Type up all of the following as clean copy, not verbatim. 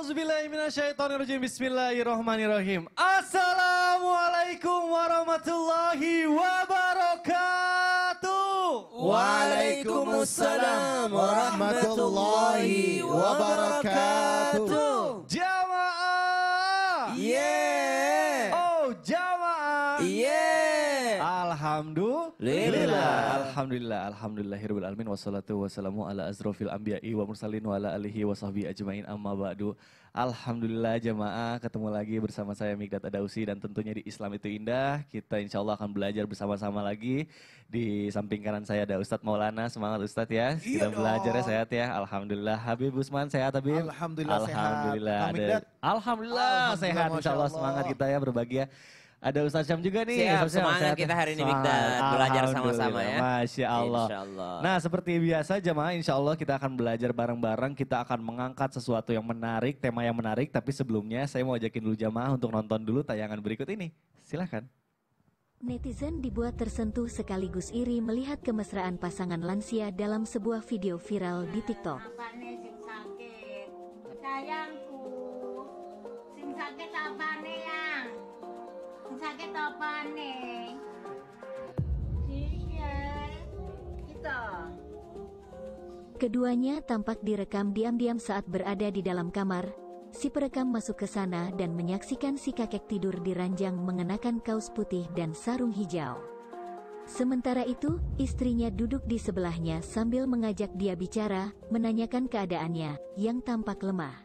A'udzubillahiminasyaitonirrajim. Bismillahirrahmanirrahim. Assalamualaikum warahmatullahi wabarakatuh. Waalaikumsalam warahmatullahi wabarakatuh. Jamaah. Yeah. Oh, jamaah. Yeah. Alhamdulillahirabbil alamin wassalatu wassalamu ala azrofil anbiya'i wa mursalin wa ala alihi wa sahbihi ajmain amma ba'du. Alhamdulillah jamaah, ketemu lagi bersama saya Mikdad Adausi dan tentunya di Islam itu Indah. Kita insya Allah akan belajar bersama-sama lagi. Di samping kanan saya ada Ustadz Maulana, semangat Ustadz ya. Kita belajarnya sehat ya, Alhamdulillah. Habib Usman sehat Habib? Alhamdulillah sehat. Alhamdulillah sehat, insya Allah semangat kita ya berbagi ya. Ada Ustadz Syam juga nih. Siap, semangat kita hari ini Mikdad, belajar sama-sama ya. Masya Allah. Insyaallah. Nah seperti biasa jemaah, insya Allah kita akan belajar bareng-bareng. Kita akan mengangkat sesuatu yang menarik, tema yang menarik. Tapi sebelumnya saya mau ajakin dulu jemaah untuk nonton dulu tayangan berikut ini. Silahkan. Netizen dibuat tersentuh sekaligus iri melihat kemesraan pasangan lansia dalam sebuah video viral di TikTok. Apane sing sakit? Sayangku. Sing sakit apane, Yang? Sing sakit apane? Iya. Kita. Keduanya tampak direkam diam-diam saat berada di dalam kamar. Si perekam masuk ke sana dan menyaksikan si kakek tidur di ranjang mengenakan kaos putih dan sarung hijau. Sementara itu, istrinya duduk di sebelahnya sambil mengajak dia bicara, menanyakan keadaannya, yang tampak lemah.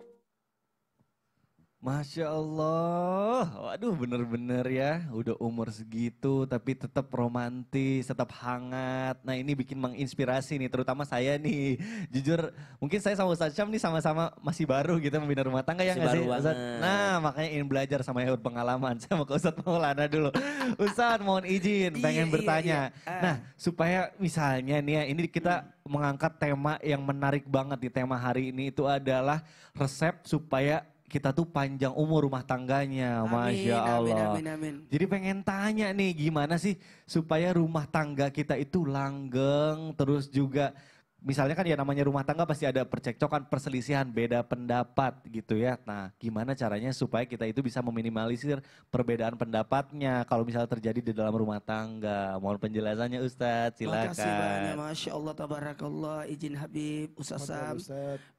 Masya Allah, waduh bener-bener ya, udah umur segitu tapi tetap romantis, tetap hangat. Nah ini bikin menginspirasi nih, terutama saya nih. Jujur, mungkin saya sama Ustadz Syam nih sama-sama masih baru gitu membina rumah tangga ya nggak sih? Nah makanya ingin belajar sama yang berpengalaman. Saya mau ke Ustadz Maulana dulu. Ustadz mohon izin, pengen bertanya. Nah supaya misalnya nih ya, ini kita mengangkat tema yang menarik banget di tema hari ini itu adalah resep supaya kita tuh panjang umur rumah tangganya, Masya Allah. Amin. Jadi pengen tanya nih gimana sih supaya rumah tangga kita itu langgeng, terus juga misalnya kan ya namanya rumah tangga pasti ada percekcokan, perselisihan, beda pendapat gitu ya. Nah gimana caranya supaya kita itu bisa meminimalisir perbedaan pendapatnya kalau misalnya terjadi di dalam rumah tangga. Mohon penjelasannya Ustadz, silakan. Makasih banyak, Masya Allah, tabarakallah, izin Habib, Ustaz Sam.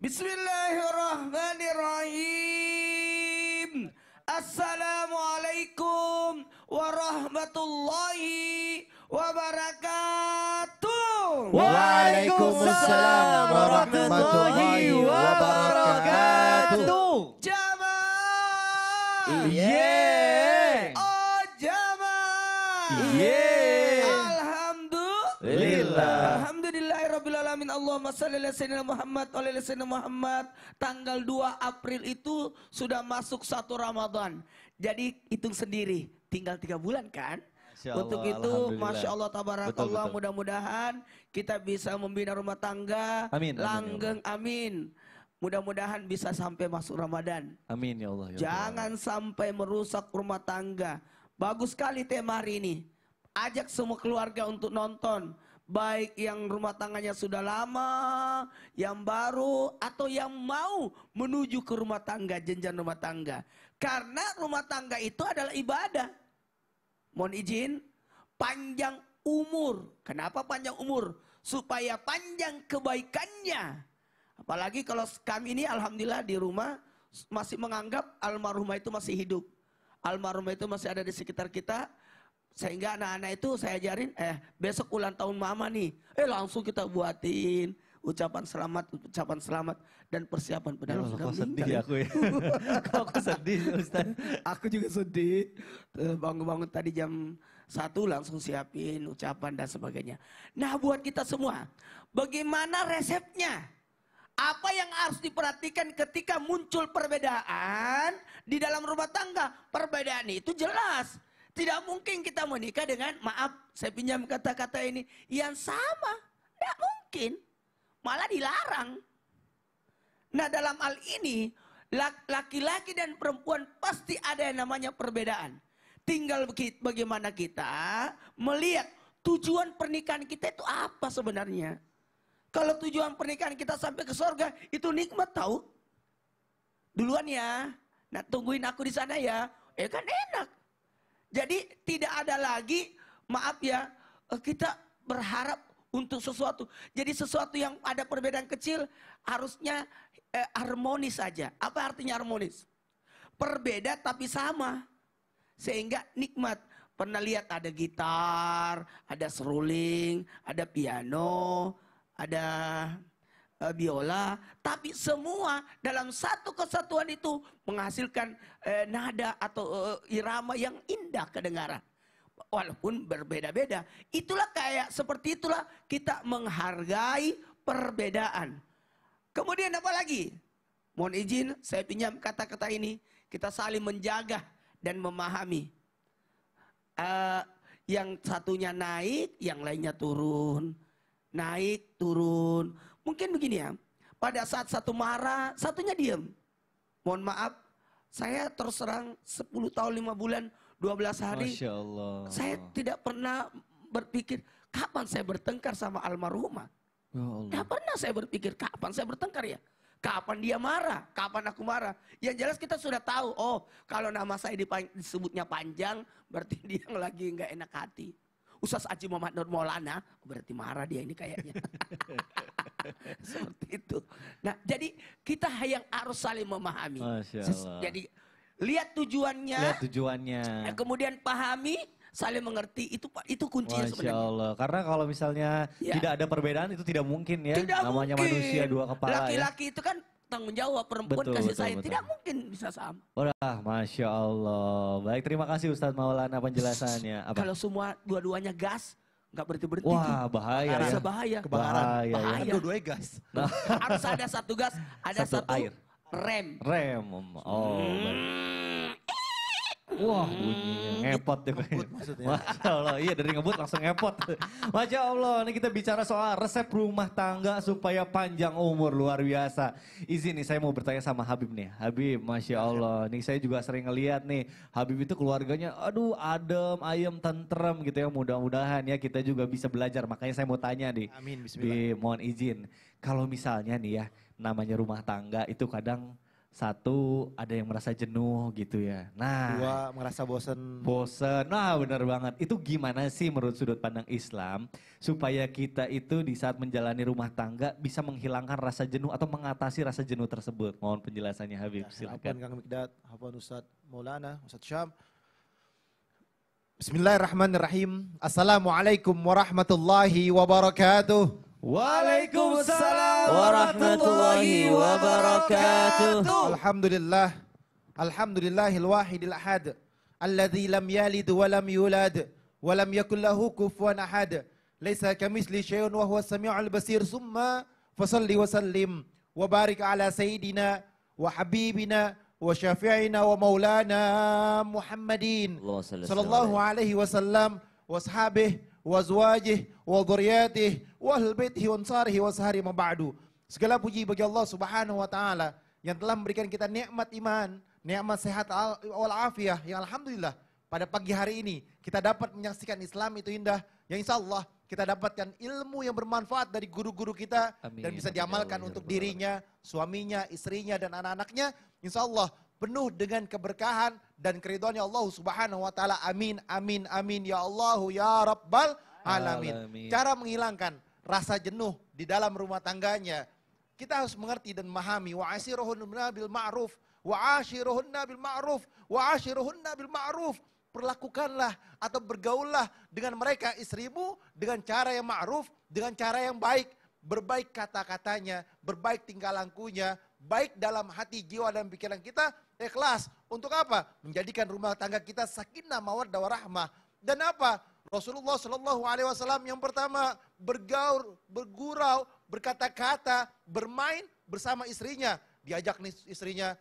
Bismillahirrahmanirrahim. Assalamualaikum warahmatullahi wabarakatuh. Waalaikumsalam warahmatullahi wabarakatuh. Jamaah. Yeah. Oh jamaah. Yeah. Alhamdulillah. Alhamdulillahirrabbilalamin. Allahumma salli ala sayyidina Muhammad wa ala sayyidina Muhammad. Tanggal 2 April itu sudah masuk 1 Ramadan. Jadi hitung sendiri, tinggal 3 bulan kan? Masya Allah, untuk itu Masya Allah tabarakallah, betul. mudah-mudahan kita bisa membina rumah tangga. Amin, langgeng, amin. Mudah-mudahan bisa sampai masuk Ramadan. Amin ya Allah. Ya Jangan sampai merusak rumah tangga. Bagus sekali tema hari ini. Ajak semua keluarga untuk nonton. Baik yang rumah tangganya sudah lama, yang baru, atau yang mau menuju ke rumah tangga, jenjang rumah tangga. Karena rumah tangga itu adalah ibadah. Mohon izin, panjang umur. Kenapa panjang umur? Supaya panjang kebaikannya. Apalagi kalau kami ini alhamdulillah di rumah masih menganggap almarhumah itu masih hidup. Almarhumah itu masih ada di sekitar kita. Sehingga anak-anak itu saya ajarin, besok ulang tahun mama nih. Langsung kita buatin ucapan selamat dan persiapan pada kok sedih aku ya. Kok aku sedih Ustaz? Aku juga sedih. Bangun-bangun tadi jam 1 langsung siapin ucapan dan sebagainya. Nah buat kita semua, bagaimana resepnya? Apa yang harus diperhatikan ketika muncul perbedaan di dalam rumah tangga? Perbedaan itu jelas. Tidak mungkin kita menikah dengan, maaf saya pinjam kata-kata ini, yang sama. Tidak mungkin. Malah dilarang. Nah dalam hal ini, laki-laki dan perempuan pasti ada yang namanya perbedaan. Tinggal bagaimana kita melihat tujuan pernikahan kita itu apa sebenarnya. Kalau tujuan pernikahan kita sampai ke surga, itu nikmat tahu. duluan ya. Nah tungguin aku di sana ya. Kan enak. Jadi tidak ada lagi, maaf ya, kita berharap untuk sesuatu. Jadi sesuatu yang ada perbedaan kecil harusnya harmonis saja. Apa artinya harmonis? Berbeda tapi sama. Sehingga nikmat. Pernah lihat ada gitar, ada seruling, ada piano, ada biola, tapi semua dalam satu kesatuan itu menghasilkan nada atau irama yang indah kedengaran. Walaupun berbeda-beda. Itulah seperti itulah kita menghargai perbedaan. Kemudian apa lagi? Mohon izin saya pinjam kata-kata ini. Kita saling menjaga dan memahami. Yang satunya naik, yang lainnya turun. Naik, turun. Mungkin begini ya, pada saat satu marah, satunya diam. Mohon maaf, saya terserang 10 tahun 5 bulan, 12 hari. Masya Allah. Saya tidak pernah berpikir, kapan saya bertengkar sama almarhumah. Ya Allah. Tidak pernah saya berpikir, kapan saya bertengkar ya. Kapan dia marah, kapan aku marah. Yang jelas kita sudah tahu, oh kalau nama saya disebutnya panjang, berarti dia lagi nggak enak hati. Ustaz Haji Muhammad Nur Maulana, berarti marah dia ini kayaknya. Seperti itu. Nah, jadi kita yang harus saling memahami. Masya Allah. Jadi lihat tujuannya, Lihat tujuannya. kemudian pahami, saling mengerti. Itu kuncinya Masya sebenarnya. Allah. Karena kalau misalnya Ya. tidak ada perbedaan itu tidak mungkin ya. Tidak Namanya mungkin. manusia dua kepala ya. Laki-laki itu kan tanggung jawab, perempuan Betul, kasih betul, sayang. betul. Tidak mungkin bisa sama. Wah, Masya Allah. Baik, terima kasih Ustadz Maulana penjelasannya. Apa? Kalau semua dua-duanya gas, nggak berhenti-berhenti. Wah, bahaya bisa ya. bahaya. Kebakaran. Bahaya ya. Bahaya. Kan dua-duanya gas. Harus ada satu gas, ada Satu satu air. rem. Rem. Oh, baik. Wah, bunyinya ngepot ya. Ngebut maksudnya. Masya Allah, iya dari ngebut langsung ngepot. Masya Allah, ini kita bicara soal resep rumah tangga supaya panjang umur, luar biasa. Izin nih, saya mau bertanya sama Habib nih. Habib, Masya Allah, nih saya juga sering ngeliat nih, Habib itu keluarganya, aduh adem, ayem, tentrem gitu ya. Mudah-mudahan ya kita juga bisa belajar, makanya saya mau tanya nih. Amin, bismillah. Mohon izin, kalau misalnya nih ya, namanya rumah tangga itu kadang satu ada yang merasa jenuh gitu ya. Nah, Dua merasa bosen. bosen, nah benar banget. Itu gimana sih menurut sudut pandang Islam supaya kita itu di saat menjalani rumah tangga bisa menghilangkan rasa jenuh atau mengatasi rasa jenuh tersebut? Mohon penjelasannya Habib, Hafan silakan. Kang Mikdad, hafan Ustaz Maulana, Ustaz Syam. Bismillahirrahmanirrahim. Assalamualaikum warahmatullahi wabarakatuh. Waalaikumsalam warahmatullahi wabarakatuh. Alhamdulillah. Alhamdulillahil wahidil ahad. Alladzi lam yalid wa lam yulad. Wa lam yakul lahu kufuwan ahad. Laisa kamisli syai'un wa huwas samiul basir. Summa fasalli wa sallim. Wa barik ala sayyidina wa habibina wa syafi'ina wa maulana Muhammadin. Sallallahu alaihi wasallam wa ashabih wa azwajih wa dhurriyyatih wa ahlul baitihi wa ansarihi wa sahari ma ba'du. Segala puji bagi Allah Subhanahu wa taala yang telah memberikan kita nikmat iman, nikmat sehat wal afiyah yang alhamdulillah pada pagi hari ini kita dapat menyaksikan Islam itu indah yang insyaallah kita dapatkan ilmu yang bermanfaat dari guru-guru kita Amin. dan bisa Amin. diamalkan Ya Allah, untuk ya Rabbal dirinya, suaminya, istrinya dan anak-anaknya insyaallah penuh dengan keberkahan dan keridhaan Allah Subhanahu wa taala. Amin amin amin ya Allah ya Rabbal alamin. Alamin. Cara menghilangkan rasa jenuh di dalam rumah tangganya, kita harus mengerti dan memahami wa ashiruhunna bil ma'ruf wa ashiruhunna bil ma'ruf wa ashiruhunna bil ma'ruf. Perlakukanlah atau bergaullah dengan mereka istrimu dengan cara yang ma'ruf, dengan cara yang baik, berbaik kata-katanya, berbaik tingkah lakunya, baik dalam hati, jiwa dan pikiran kita, ikhlas. Untuk apa? Menjadikan rumah tangga kita sakinah, mawaddah, warahmah. Dan apa? Rasulullah Shallallahu Alaihi Wasallam yang pertama bergaul, bergurau, berkata-kata, bermain bersama istrinya. Diajak nih istrinya,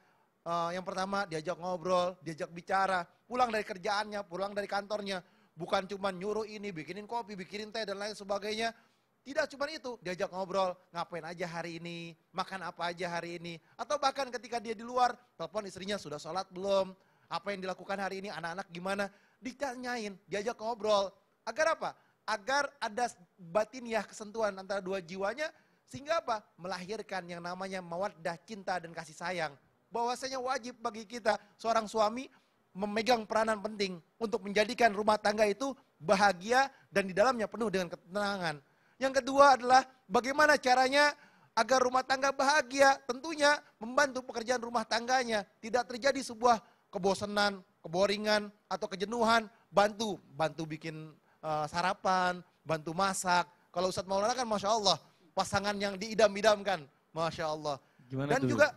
yang pertama diajak ngobrol, diajak bicara, pulang dari kerjaannya, pulang dari kantornya. Bukan cuma nyuruh ini, bikinin kopi, bikinin teh dan lain sebagainya. Tidak cuma itu, diajak ngobrol, ngapain aja hari ini, makan apa aja hari ini. Atau bahkan ketika dia di luar, telepon istrinya sudah sholat belum, apa yang dilakukan hari ini, anak-anak gimana. Ditanyain, diajak ngobrol. Agar apa? Agar ada batiniah kesentuhan antara dua jiwanya, sehingga apa? Melahirkan yang namanya mawaddah, cinta dan kasih sayang. bahwasanya wajib bagi kita seorang suami memegang peranan penting untuk menjadikan rumah tangga itu bahagia dan di dalamnya penuh dengan ketenangan. Yang kedua adalah bagaimana caranya agar rumah tangga bahagia, tentunya membantu pekerjaan rumah tangganya. Tidak terjadi sebuah kebosanan, keboringan, atau kejenuhan. Bantu bikin sarapan, bantu masak. Kalau Ustadz Maulana kan Masya Allah, pasangan yang diidam-idamkan. Masya Allah. Gimana Dan tuh? juga,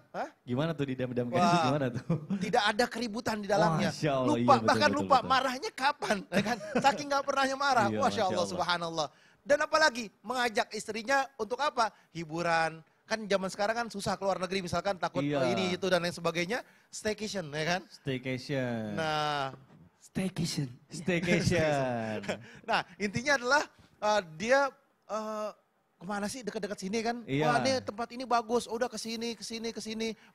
Gimana tuh didam-damkan itu Wah. gimana tuh? tidak ada keributan di dalamnya. Masya Allah, Lupa, iya, betul, bahkan betul, lupa betul. marahnya kapan. Ya kan? Saking gak pernahnya marah. Iya, Masya Masya Allah, Allah. subhanallah. Dan apalagi mengajak istrinya untuk apa? Hiburan. Kan zaman sekarang kan susah keluar negeri misalkan takut Iya. ini itu dan lain sebagainya. Staycation ya kan. Staycation. Nah, Staycation. Staycation. nah intinya adalah dia kemana sih dekat-dekat sini kan? Iya. Wah ini tempat ini bagus, udah ke sini,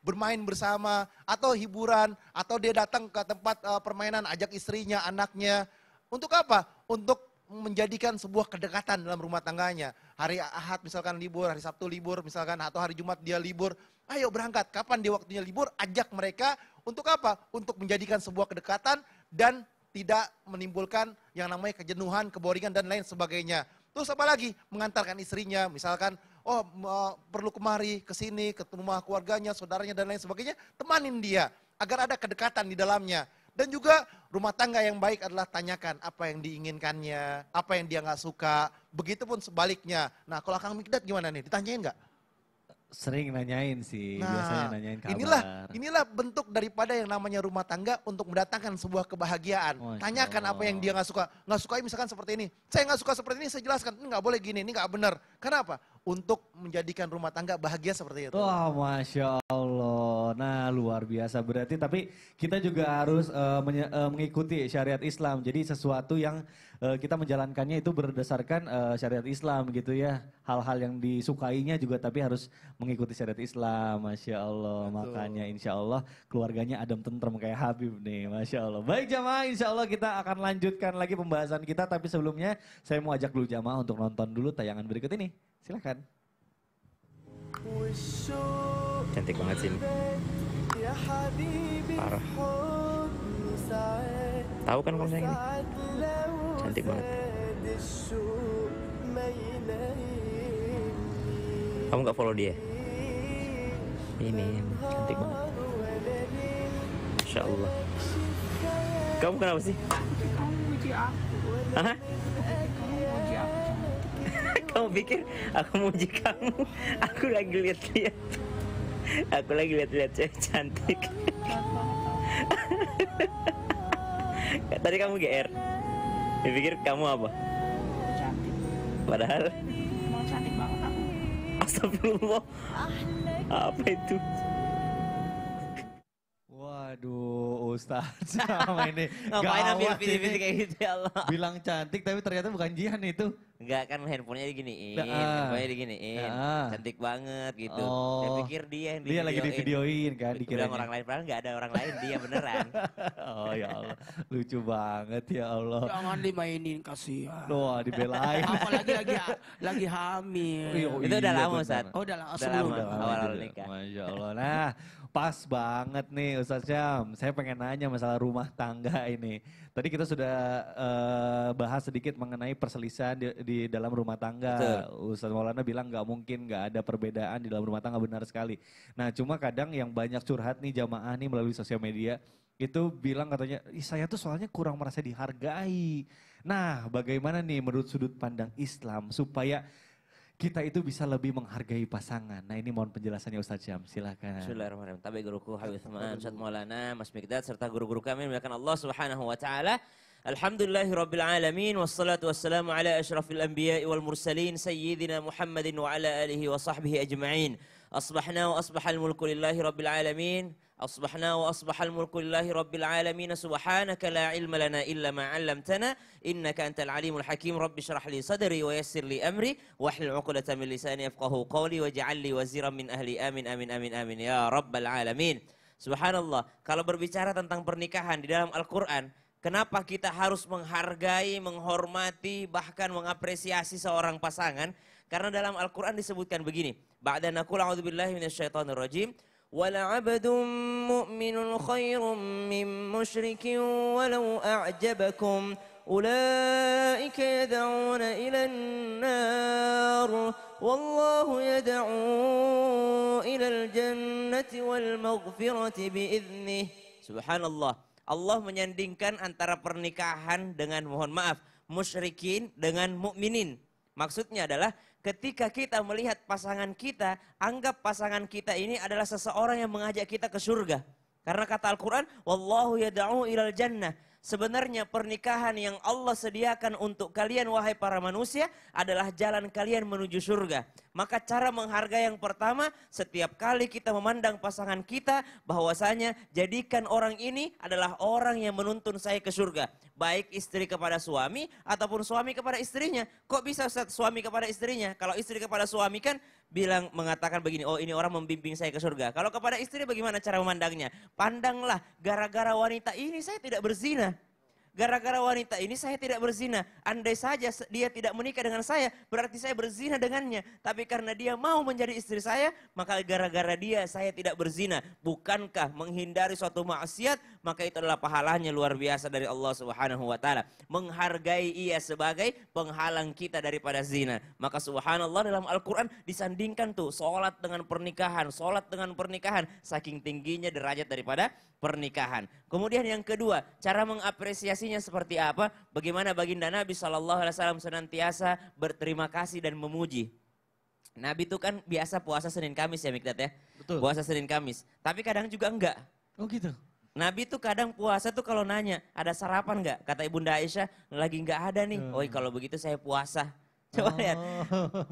bermain bersama atau hiburan atau dia datang ke tempat permainan, ajak istrinya, anaknya. Untuk apa? Untuk menjadikan sebuah kedekatan dalam rumah tangganya. Hari Ahad misalkan libur, hari Sabtu libur misalkan atau hari Jumat dia libur. Ayo berangkat, kapan dia waktunya libur, ajak mereka untuk apa? Untuk menjadikan sebuah kedekatan dan tidak menimbulkan yang namanya kejenuhan, keboringan dan lain sebagainya. Terus apa lagi? Mengantarkan istrinya, misalkan, perlu kemari, ke sini, ke rumah keluarganya, saudaranya dan lain sebagainya. Temanin dia, agar ada kedekatan di dalamnya. Dan juga rumah tangga yang baik adalah tanyakan apa yang diinginkannya, apa yang dia nggak suka. Begitupun sebaliknya. Nah kalau Kang Mikdad gimana nih? Ditanyain nggak? Sering nanyain sih, biasanya nanyain kabar. Inilah bentuk daripada yang namanya rumah tangga untuk mendatangkan sebuah kebahagiaan. Masya Tanyakan apa yang dia nggak suka. Nggak suka misalkan seperti ini. Saya nggak suka seperti ini, saya jelaskan. Ini nggak boleh gini, ini nggak benar. Kenapa? Untuk menjadikan rumah tangga bahagia seperti itu. Wah, Masya Allah. Nah, luar biasa berarti. Tapi kita juga harus mengikuti syariat Islam. Jadi sesuatu yang kita menjalankannya itu berdasarkan syariat Islam gitu ya. Hal-hal yang disukainya juga tapi harus mengikuti syariat Islam. Masya Allah. Betul. Makanya insya Allah keluarganya adem tentrem kayak Habib nih. Masya Allah. Baik jamaah, insya Allah kita akan lanjutkan lagi pembahasan kita. Tapi sebelumnya saya mau ajak dulu jamaah untuk nonton dulu tayangan berikut ini. Silakan. Cantik banget sih. Parah. Tahu kan kamu sayang ini? Cantik banget. Kamu gak follow dia? Ini cantik banget. Masya Allah. Kamu kenapa sih? Kamu muji aku. Hah? Kamu muji aku. Kamu pikir aku muji kamu? Aku lagi lihat-lihat. Aku lagi lihat-lihat cewek cantik. Tadi kamu GR. Dipikir kamu apa? Cantik. Padahal Emang cantik banget aku. astagfirullah. Apa itu? Waduh, Ustadz sama ini. Ngapain ambil gawat video-video ini. kayak gitu ya Allah? Bilang cantik tapi ternyata bukan Jihan itu. Enggak kan handphonenya diginiin, Nah, handphonenya diginiin, nah. cantik banget gitu. Oh. Dia pikir dia yang Dia lagi divideoin kan Bilang dikiranya. orang lain, padahal nggak ada orang lain, dia beneran. Oh ya Allah, lucu banget ya Allah. Jangan dimainin kasihan. Wah, dibelain. Apalagi lagi hamil. Itu udah lama, benar. Ustaz. Oh udah lah, Udah sebelum. lama. Udah lama Awal-awal juga. nikah. Masya Allah. Nah, pas banget nih Ustaz Syam. Saya pengen nanya masalah rumah tangga ini. Tadi kita sudah bahas sedikit mengenai perselisihan di dalam rumah tangga. Betul. Ustaz Maulana bilang nggak mungkin nggak ada perbedaan di dalam rumah tangga, benar sekali. Nah, cuma kadang yang banyak curhat nih jamaah nih melalui sosial media itu bilang katanya, "Ih, saya tuh soalnya kurang merasa dihargai." Nah, bagaimana nih menurut sudut pandang Islam supaya kita itu bisa lebih menghargai pasangan? Nah, ini mohon penjelasannya Ustaz Syam, silakan. Bismillahirrahmanirrahim. Tapi guruku Habib Utsman, Ustaz Maulana, Mas Mikdad serta guru-guru kami dimuliakan Allah Subhanahu wa taala. Alhamdulillahirabbil alamin wassalatu wassalamu ala asyrafil anbiya'i wal mursalin sayyidina Muhammadin wa ala alihi wa sahbihi ajma'in. Asbahna wa asbahal mulku lillahi rabbil alamin. أصبحنا وأصبح الملك لله رب العالمين سبحانك لا علم لنا إلا ما علمتنا إنك أنت العليم الحكيم رب اشرح لي صدري ويسر لي أمري واحلل عقدة من لساني يفقهوا قولي واجعل لي وزيرا من أهلي آمين آمين آمين آمين يا رب العالمين. Subhanallah, kalau berbicara tentang pernikahan di dalam Al-Quran, kenapa kita harus menghargai, menghormati, bahkan mengapresiasi seorang pasangan? Karena dalam Al-Quran disebutkan begini, Ba'da naqul a'udzubillahi minasyaitonirrajim, ولعبد مؤمن خير من مشرك ولو أعجبكم أولئك يدعون إلى النار والله يدعو إلى الجنة والمغفرة بإذنه. Subhanallah. Allah menyandingkan antara pernikahan dengan, mohon maaf, musyrikin dengan mukminin. Maksudnya adalah ketika kita melihat pasangan kita, anggap pasangan kita ini adalah seseorang yang mengajak kita ke surga. Karena kata Al-Quran, wallahu yada'u ilal jannah. Sebenarnya pernikahan yang Allah sediakan untuk kalian wahai para manusia adalah jalan kalian menuju surga. Maka cara menghargai yang pertama, setiap kali kita memandang pasangan kita, bahwasanya jadikan orang ini adalah orang yang menuntun saya ke surga. Baik istri kepada suami ataupun suami kepada istrinya. Kok bisa Ustaz, suami kepada istrinya? Kalau istri kepada suami kan mengatakan begini, oh ini orang membimbing saya ke surga. Kalau kepada istri bagaimana cara memandangnya? Pandanglah, gara-gara wanita ini saya tidak berzina. Gara-gara wanita ini saya tidak berzina. Andai saja dia tidak menikah dengan saya, berarti saya berzina dengannya. Tapi karena dia mau menjadi istri saya, maka gara-gara dia saya tidak berzina. Bukankah menghindari suatu maksiat, maka itu adalah pahalanya luar biasa dari Allah Subhanahu wa taala. Menghargai ia sebagai penghalang kita daripada zina. Maka subhanallah dalam Al-Qur'an disandingkan tuh salat dengan pernikahan, salat dengan pernikahan, saking tingginya derajat daripada pernikahan. Kemudian yang kedua, cara mengapresiasinya seperti apa? Bagaimana baginda Nabi SAW senantiasa berterima kasih dan memuji. Nabi itu kan biasa puasa Senin Kamis ya Mikdad ya? Betul. Puasa Senin Kamis. Tapi kadang juga enggak. Oh gitu? Nabi tuh kadang puasa tuh kalau nanya, ada sarapan enggak? Kata Ibunda Aisyah, lagi enggak ada nih. Oh kalau begitu saya puasa. Coba lihat,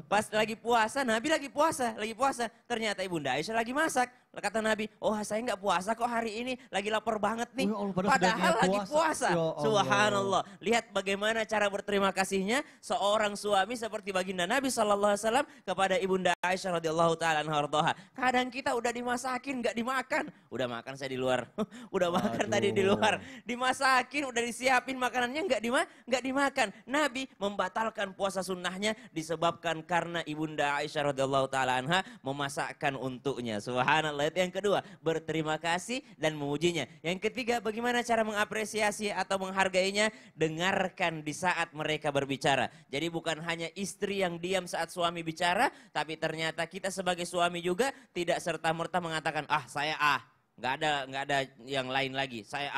pas lagi puasa, Nabi lagi puasa. Ternyata Ibunda Aisyah lagi masak. Kata Nabi, oh saya nggak puasa kok hari ini, lagi lapar banget nih. Oh, Padahal lagi puasa. Ya Allah. Subhanallah. Lihat bagaimana cara berterima kasihnya seorang suami seperti baginda Nabi SAW kepada Ibunda Aisyah radhiyallahu taala anha. Kadang kita udah dimasakin nggak dimakan, udah makan saya di luar, udah makan tadi di luar, dimasakin, udah disiapin makanannya nggak dimakan. Nabi membatalkan puasa sunnahnya disebabkan karena Ibunda Aisyah radhiyallahu taala anha memasakkan untuknya. Subhanallah. Yang kedua, berterima kasih dan memujinya. Yang ketiga, bagaimana cara mengapresiasi atau menghargainya? Dengarkan di saat mereka berbicara. Jadi bukan hanya istri yang diam saat suami bicara, tapi ternyata kita sebagai suami juga tidak serta-merta mengatakan, saya nggak ada yang lain lagi, saya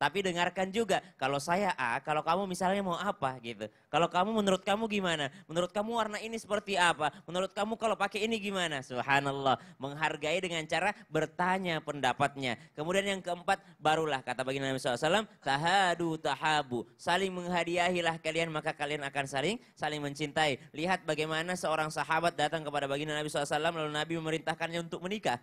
Tapi dengarkan juga, kalau saya kalau kamu misalnya mau apa gitu. Kalau kamu menurut kamu gimana? Menurut kamu warna ini seperti apa? Menurut kamu kalau pakai ini gimana? Subhanallah, menghargai dengan cara bertanya pendapatnya. Kemudian yang keempat, barulah kata baginda Nabi SAW, tahadu tahabu. Saling menghadiahilah kalian, maka kalian akan saling mencintai. Lihat bagaimana seorang sahabat datang kepada baginda Nabi SAW, lalu Nabi memerintahkannya untuk menikah.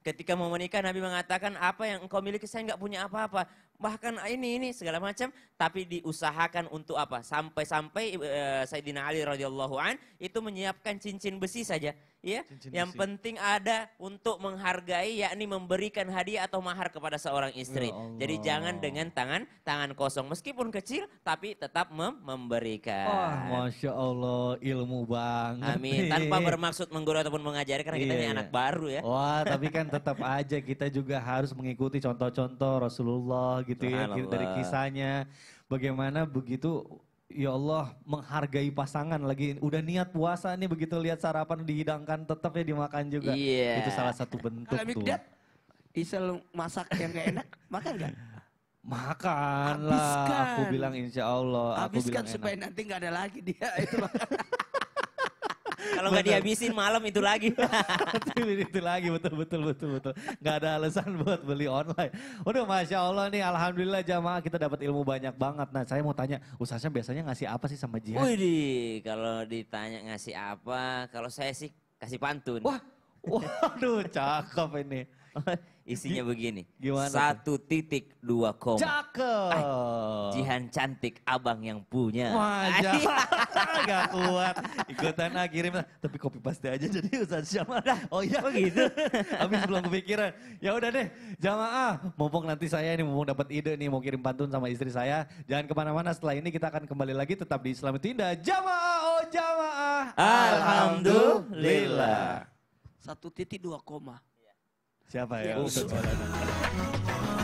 Ketika mau menikah Nabi mengatakan, apa yang engkau miliki, saya nggak punya apa-apa. Bahkan ini segala macam, tapi diusahakan untuk apa? Sampai-sampai Sayyidina Ali radhiyallahu an itu menyiapkan cincin besi saja. Ya, yang penting ada untuk menghargai, yakni memberikan hadiah atau mahar kepada seorang istri. Jadi jangan dengan tangan kosong, meskipun kecil tapi tetap memberikan. Masya Allah, ilmu banget. Amin. Tanpa bermaksud menggurui ataupun mengajari, karena kita ini anak baru ya. Wah, tapi kan tetap aja kita juga harus mengikuti contoh-contoh Rasulullah gitu ya, dari kisahnya. Bagaimana begitu, ya Allah, menghargai pasangan lagi. Udah niat puasa nih, begitu lihat sarapan dihidangkan tetap ya dimakan juga. Iya. Itu salah satu bentuk Kalau tuh. Mikdad, Isel masak yang gak enak, makan gak? Makan lah, Habiskan. aku bilang insya Allah. Aku Habiskan bilang supaya enak. nanti gak ada lagi dia itu. Kalau nggak dihabisin malam itu lagi. Itu lagi, betul. Gak ada alasan buat beli online. Udah Masya Allah nih, Alhamdulillah jamaah kita dapat ilmu banyak banget. Nah saya mau tanya, Ustaznya biasanya ngasih apa sih sama jihad? Widih, kalau ditanya ngasih apa, kalau saya sih kasih pantun. Waduh cakep ini. Isinya begini. Gimana 1.2 koma. Cakep. Jihan cantik abang yang punya. Wajah, gak kuat. Ikutan kirim. Tapi copy paste aja jadi Ustaz Syama. Oh iya begitu. Habis belum kepikiran. Ya udah deh jamaah. Mumpung nanti saya ini dapat ide nih mau kirim pantun sama istri saya. Jangan kemana-mana, setelah ini kita akan kembali lagi tetap di Islam itu Indah. Jamaah, oh jamaah. Alhamdulillah. 1.2 koma. Siapa ya? Ya, Ustadz Maulana?